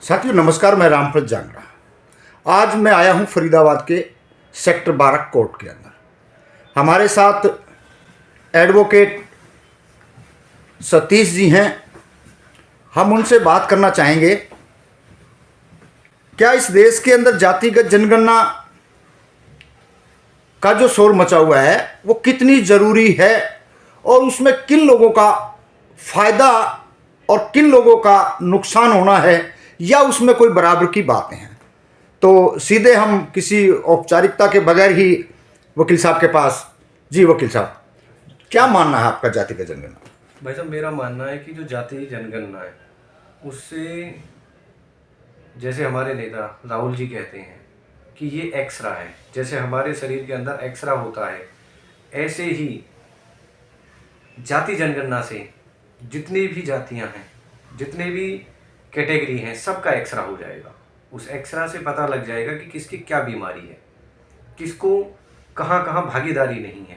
साथियों नमस्कार, मैं रामप्रत जांगड़ा। आज मैं आया हूं फरीदाबाद के सेक्टर 12 कोर्ट के अंदर। हमारे साथ एडवोकेट सतीश जी हैं। हम उनसे बात करना चाहेंगे, क्या इस देश के अंदर जातिगत जनगणना का जो शोर मचा हुआ है वो कितनी ज़रूरी है और उसमें किन लोगों का फ़ायदा और किन लोगों का नुकसान होना है, या उसमें कोई बराबर की बातें हैं। तो सीधे हम किसी औपचारिकता के बगैर ही वकील साहब के पास। जी वकील साहब, क्या मानना है आपका जातिगत जनगणना? भाई साहब, मेरा मानना है कि जो जाति जनगणना है उससे, जैसे हमारे नेता राहुल जी कहते हैं कि ये एक्सरा है, जैसे हमारे शरीर के अंदर एक्सरा होता है, ऐसे ही जाति जनगणना से जितनी भी जातियां हैं, जितने भी कैटेगरी हैं, सबका एक्सरा हो जाएगा। उस एक्सरा से पता लग जाएगा कि किसकी क्या बीमारी है, किसको कहाँ कहाँ भागीदारी नहीं है।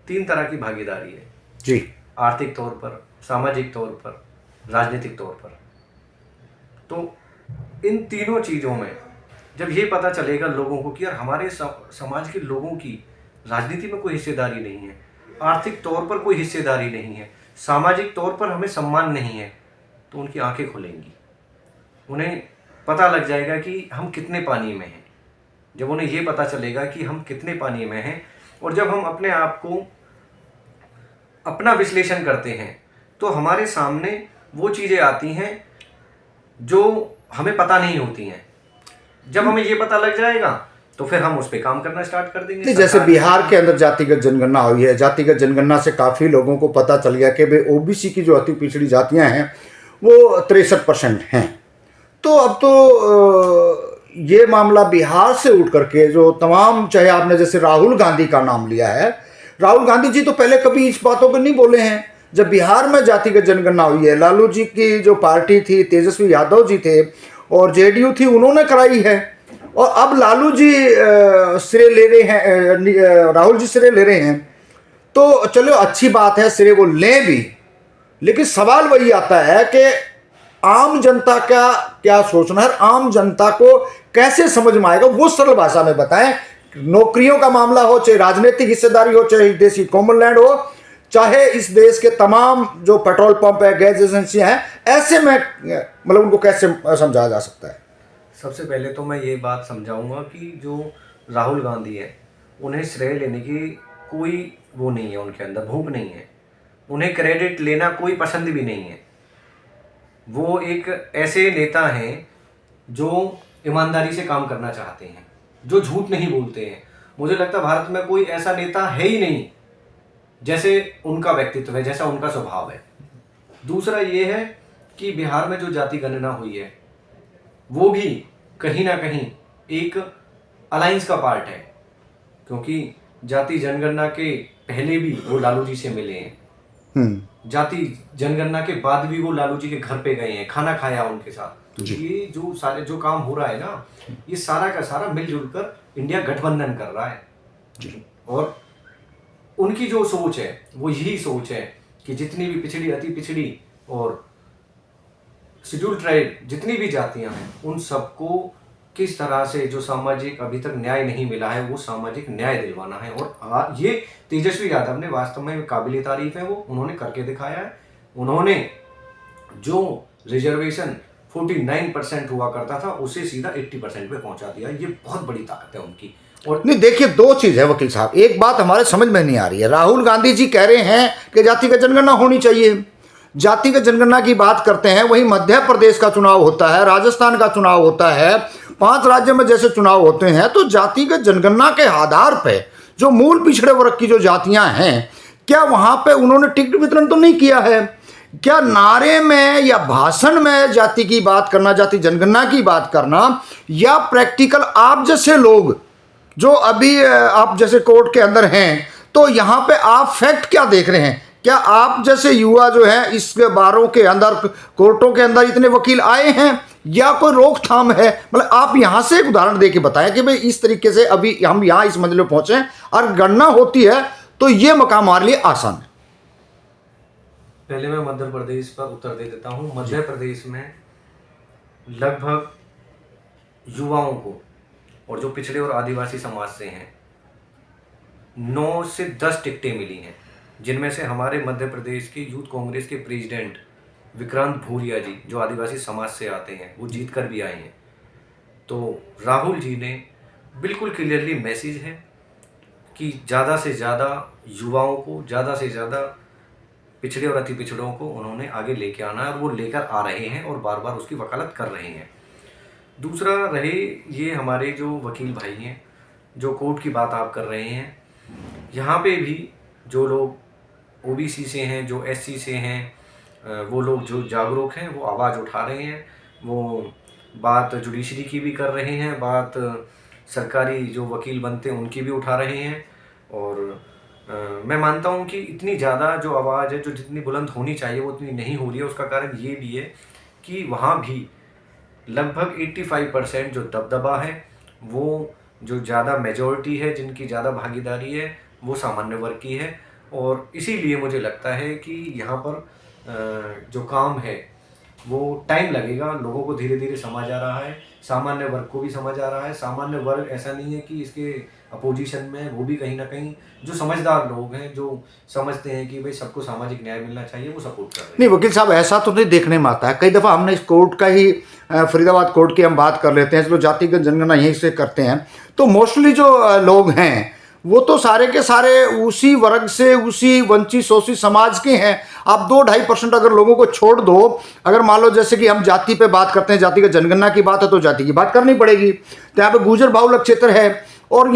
3 तरह की भागीदारी है जी, आर्थिक तौर पर, सामाजिक तौर पर, राजनीतिक तौर पर। तो इन तीनों चीज़ों में जब ये पता चलेगा लोगों को कि यार हमारे समाज के लोगों की राजनीति में कोई हिस्सेदारी नहीं है, आर्थिक तौर पर कोई हिस्सेदारी नहीं है, सामाजिक तौर पर हमें सम्मान नहीं है, तो उनकी आंखें खुलेंगी। उन्हें पता लग जाएगा कि हम कितने पानी में हैं। जब उन्हें ये पता चलेगा कि हम कितने पानी में हैं, और जब हम अपने आप को अपना विश्लेषण करते हैं, तो हमारे सामने वो चीज़ें आती हैं जो हमें पता नहीं होती हैं। जब हमें ये पता लग जाएगा तो फिर हम उस पर काम करना स्टार्ट कर देंगे। जैसे बिहार के अंदर जातिगत जनगणना हुई है, जातिगत जनगणना से काफ़ी लोगों को पता चल गया कि भाई ओबीसी की जो अति पिछड़ी जातियां हैं वो 63% हैं। तो अब तो ये मामला बिहार से उठ करके जो तमाम, चाहे आपने जैसे राहुल गांधी का नाम लिया है, राहुल गांधी जी तो पहले कभी इस बातों पर नहीं बोले हैं। जब बिहार में जातिगत जनगणना हुई है, लालू जी की जो पार्टी थी, तेजस्वी यादव जी थे और जेडीयू थी, उन्होंने कराई है। और अब लालू जी श्रेय ले रहे हैं, राहुल जी श्रेय ले रहे हैं। तो चलो अच्छी बात है, श्रेय वो लें भी, लेकिन सवाल वही आता है कि आम जनता का क्या सोचना है, आम जनता को कैसे समझ में आएगा, वो सरल भाषा में बताएं। नौकरियों का मामला हो, चाहे राजनीतिक हिस्सेदारी हो, चाहे देशी कॉमन लैंड हो, चाहे इस देश के तमाम जो पेट्रोल पंप है, गैस एजेंसियां हैं, ऐसे में मतलब उनको कैसे समझाया जा सकता है? सबसे पहले तो मैं ये बात समझाऊंगा कि जो राहुल गांधी है, उन्हें श्रेय लेने की कोई वो नहीं है, उनके अंदर भूख नहीं है, उन्हें क्रेडिट लेना कोई पसंद भी नहीं है। वो एक ऐसे नेता हैं जो ईमानदारी से काम करना चाहते हैं, जो झूठ नहीं बोलते हैं। मुझे लगता है भारत में कोई ऐसा नेता है ही नहीं जैसे उनका व्यक्तित्व है, जैसा उनका स्वभाव है। दूसरा ये है कि बिहार में जो जाति गणना हुई है वो भी कहीं ना कहीं एक अलायंस का पार्ट है, क्योंकि जाति जनगणना के पहले भी वो लालू जी से मिले हैं, जाति जनगणना के बाद भी वो लालू जी के घर पे गए हैं, खाना खाया उनके साथ। तो ये जो सारे जो काम हो रहा है ना, ये सारा का सारा मिलजुल कर इंडिया गठबंधन कर रहा है जी। और उनकी जो सोच है वो यही सोच है कि जितनी भी पिछड़ी, अति पिछड़ी और शेड्यूल ट्राइब जितनी भी जातियां हैं, उन सबको किस तरह से जो सामाजिक अभी तक न्याय नहीं मिला है वो सामाजिक न्याय दिलवाना है। और ये तेजस्वी यादव ने वास्तव में काबिल तारीफ है, वो उन्होंने करके दिखाया है। उन्होंने जो रिजर्वेशन 49% हुआ करता था उसे सीधा 80% पे पहुंचा दिया। ये बहुत बड़ी ताकत है उनकी। और नहीं, देखिए, दो चीज है वकील साहब, एक बात हमारे समझ में नहीं आ रही है। राहुल गांधी जी कह रहे हैं कि जातिगत जनगणना होनी चाहिए, जातिगत जनगणना की बात करते हैं, वहीं मध्य प्रदेश का चुनाव होता है, राजस्थान का चुनाव होता है, 5 राज्यों में जैसे चुनाव होते हैं, तो जातिगत जनगणना के आधार पर जो मूल पिछड़े वर्ग की जो जातियां हैं, क्या वहां पे उन्होंने टिकट वितरण तो नहीं किया है? क्या नारे में या भाषण में जाति की बात करना, जाति जनगणना की बात करना, या प्रैक्टिकल आप जैसे लोग जो अभी आप जैसे कोर्ट के अंदर हैं, तो यहाँ पे आप फैक्ट क्या देख रहे हैं? क्या आप जैसे युवा जो हैं इस बारों के अंदर, कोर्टों के अंदर इतने वकील आए हैं, या कोई रोकथाम है? मतलब आप यहाँ से एक उदाहरण दे के बताएं कि भाई इस तरीके से अभी हम यहाँ इस मंजिल में पहुंचे और गणना होती है तो ये मकाम हमारे लिए आसान है। पहले मैं मध्य प्रदेश पर उत्तर दे देता हूँ। मध्य प्रदेश में लगभग युवाओं को और जो पिछड़े और आदिवासी समाज से हैं 9 से 10 टिकटें मिली हैं, जिनमें से हमारे मध्य प्रदेश के यूथ कांग्रेस के प्रेसिडेंट विक्रांत भूरिया जी जो आदिवासी समाज से आते हैं वो जीत कर भी आए हैं। तो राहुल जी ने बिल्कुल क्लियरली मैसेज है कि ज़्यादा से ज़्यादा युवाओं को, ज़्यादा से ज़्यादा पिछड़े और अति पिछड़ों को उन्होंने आगे लेके आना है और वो लेकर आ रहे हैं और बार बार उसकी वकालत कर रहे हैं। दूसरा रहे ये हमारे जो वकील भाई हैं, जो कोर्ट की बात आप कर रहे हैं, यहाँ पे भी जो लोग ओबीसी से हैं, जो एससी से हैं, वो लोग जो जागरूक हैं वो आवाज़ उठा रहे हैं। वो बात जुडिशरी की भी कर रहे हैं, बात सरकारी जो वकील बनते हैं उनकी भी उठा रहे हैं। और मैं मानता हूँ कि इतनी ज़्यादा जो आवाज़ है, जो जितनी बुलंद होनी चाहिए वो उतनी नहीं हो रही है। उसका कारण ये भी है कि वहाँ भी लगभग 85% जो दबदबा है, वो जो ज़्यादा मेजॉरिटी है, जिनकी ज़्यादा भागीदारी है, वो सामान्य वर्ग की है। और इसीलिए मुझे लगता है कि यहाँ पर जो काम है वो टाइम लगेगा, लोगों को धीरे धीरे समझ आ रहा है, सामान्य वर्ग को भी समझ आ रहा है। सामान्य वर्ग ऐसा नहीं है कि इसके अपोजिशन में, वो भी कहीं ना कहीं जो समझदार लोग हैं, जो समझते हैं कि भाई सबको सामाजिक न्याय मिलना चाहिए, वो सपोर्ट कर रहे हैं। नहीं वकील साहब, ऐसा तो नहीं देखने में आता है। कई दफ़ा हमने इस कोर्ट का ही फरीदाबाद कोर्ट की हम बात कर लेते हैं, चलो जातिगत जनगणना यहीं से करते हैं, तो मोस्टली जो लोग हैं वो तो सारे के सारे उसी वर्ग से, उसी वंचित शोषित समाज के हैं। आप 2-2.5% अगर लोगों को छोड़ दो, अगर मान लो जैसे कि हम जाति पे बात करते हैं, जातिगत जनगणना की बात है तो जाति की बात करनी पड़ेगी। तो यहाँ पे गुर्जर बाहुल्य क्षेत्र है और